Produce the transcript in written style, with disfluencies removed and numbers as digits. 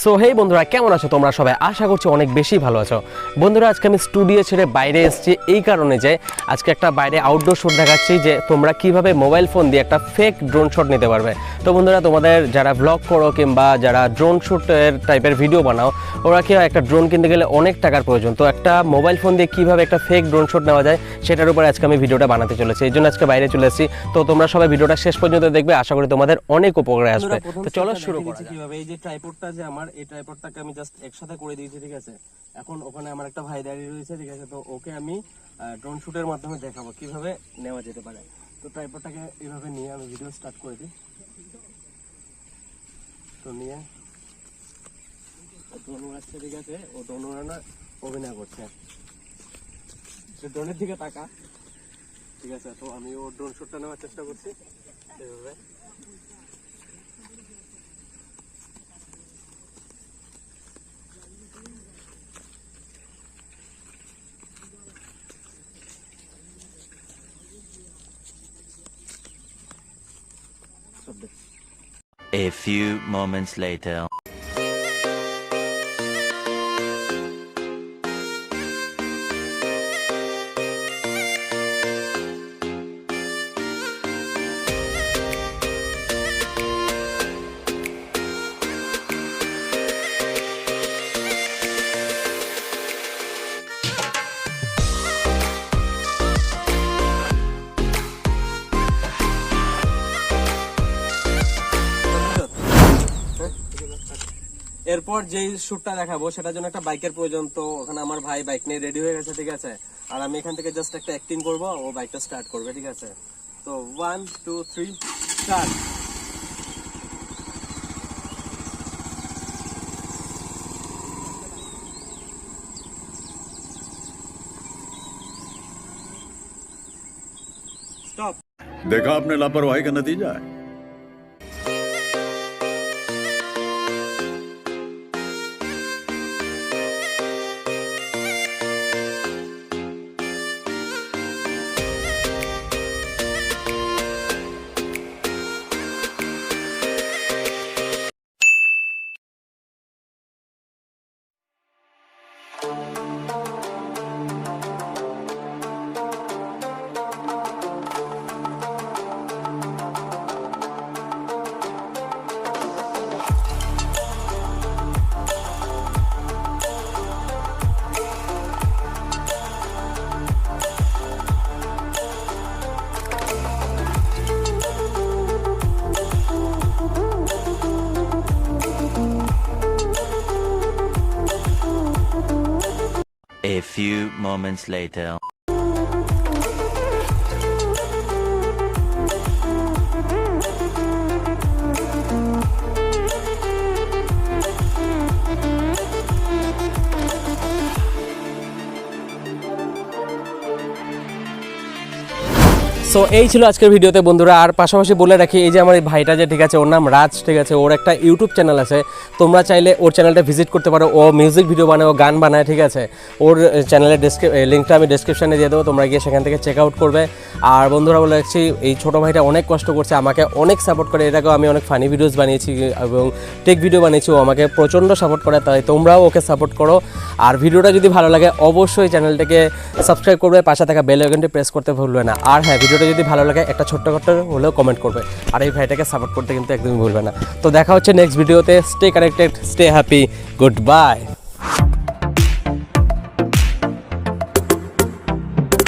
So hey বন্ধুরা, কেমন আছো তোমরা সবাই? আশা করছি অনেক বেশি ভালো আছো। বন্ধুরা, আজকে আমি স্টুডিও ছেড়ে বাইরে এসেছি এই কারণে যে আজকে একটা বাইরে আউটডোর শ্যুট দেখাচ্ছি যে তোমরা কিভাবে মোবাইল ফোন দিয়ে একটা ফেক ড্রোন শট নিতে পারবে। তো বন্ধুরা, তোমাদের যারা ব্লগ করো কিংবা যারা ড্রোন শ্যুটের টাইপের ভিডিও বানাও, ওরা কি একটা ড্রোন কিনতে গেলে অনেক টাকার প্রয়োজন। তো একটা মোবাইল ফোন দিয়ে কিভাবে একটা ফেক ড্রোন শট নেওয়া যায় সেটার উপরে আজকে আমি ভিডিওটা বানাতে চলেছি। এই জন্য আজকে বাইরে চলে এসেছি। তো তোমরা সবাই ভিডিওটা শেষ পর্যন্ত দেখবে, আশা করি তোমাদের অনেক উপকারে আসবে। তো চলো শুরু করা যাক। কিভাবে এই যে ট্রাইপডটা যে আমার এই ট্রাইপডটাকে আমি জাস্ট একসাথে করে দিয়েছি, ঠিক আছে। এখন ওখানে আমার একটা ভাই দাঁড়িয়ে রয়েছে, ঠিক আছে। তো ওকে আমি ড্রোন শুটের মাধ্যমে দেখাবো কিভাবে নেওয়া যেতে পারে। তো ট্রাইপডটাকে এইভাবে নিয়ে আমি ভিডিও স্টার্ট করে দিই। তো নিয়ে ড্রোন উড়াচ্ছে, ঠিক আছে। ও ড্রোন উড়ানো অভিনয় করছে, ড্রোনের দিকে তাকা, ঠিক আছে। তো আমি ও ড্রোন শুটটা নেওয়ার চেষ্টা করছি এইভাবে। A few moments later. এরপর যেই শুটটা দেখাবো সেটার জন্য একটা বাইকের প্রয়োজন। তো ওখানে আমার ভাই বাইক নিয়ে রেডি হয়ে গেছে, ঠিক আছে। আর আমি এখান থেকে জাস্ট একটা অ্যাক্টিং করবো, ও বাইকটা স্টার্ট করবে, ঠিক আছে। তো 1 2 3 স্টার্ট। स्टॉप। देखा आपने लापरवाही का नतीजा है। A few moments later. So এই ছিল আজকের ভিডিওতে বন্ধুরা। আর পাশাপাশি বলে রাখি, এই যে আমার এই ভাইটা যে, ঠিক আছে, ওর নাম রাজ, ঠিক আছে। ওর একটা ইউটিউব চ্যানেল আছে, তোমরা চাইলে ওর চ্যানেলটা ভিজিট করতে পারো। ও মিউজিক ভিডিও বানায়, ও গান বানায়, ঠিক আছে। ওর চ্যানেলের লিঙ্কটা আমি ডেসক্রিপশানে দিয়ে দেবো, তোমরা গিয়ে সেখান থেকে চেক আউট করবে। আর বন্ধুরা, বলে রাখছি, এই ছোটো ভাইটা অনেক কষ্ট করছে, আমাকে অনেক সাপোর্ট করে। এটাকেও আমি অনেক ফানি ভিডিওস বানিয়েছি এবং টেক ভিডিও বানিয়েছি, ও আমাকে প্রচণ্ড সাপোর্ট করে। তাই তোমরাও ওকে সাপোর্ট করো। আর ভিডিওটা যদি ভালো লাগে অবশ্যই চ্যানেলটাকে সাবস্ক্রাইব করবে, পাশে থাকা বেল আইকনটি প্রেস করতে ভুলবে না। আর হ্যাঁ, ভিডিওটা যদি ভালো লাগে একটা ছোট্ট হলেও কমেন্ট করবে। আর এই ভাইটাকে সাপোর্ট করতে কিন্তু একদমই ভুলবে না। তো দেখা হচ্ছে নেক্সট ভিডিওতে। Stay connected, stay happy, good bye.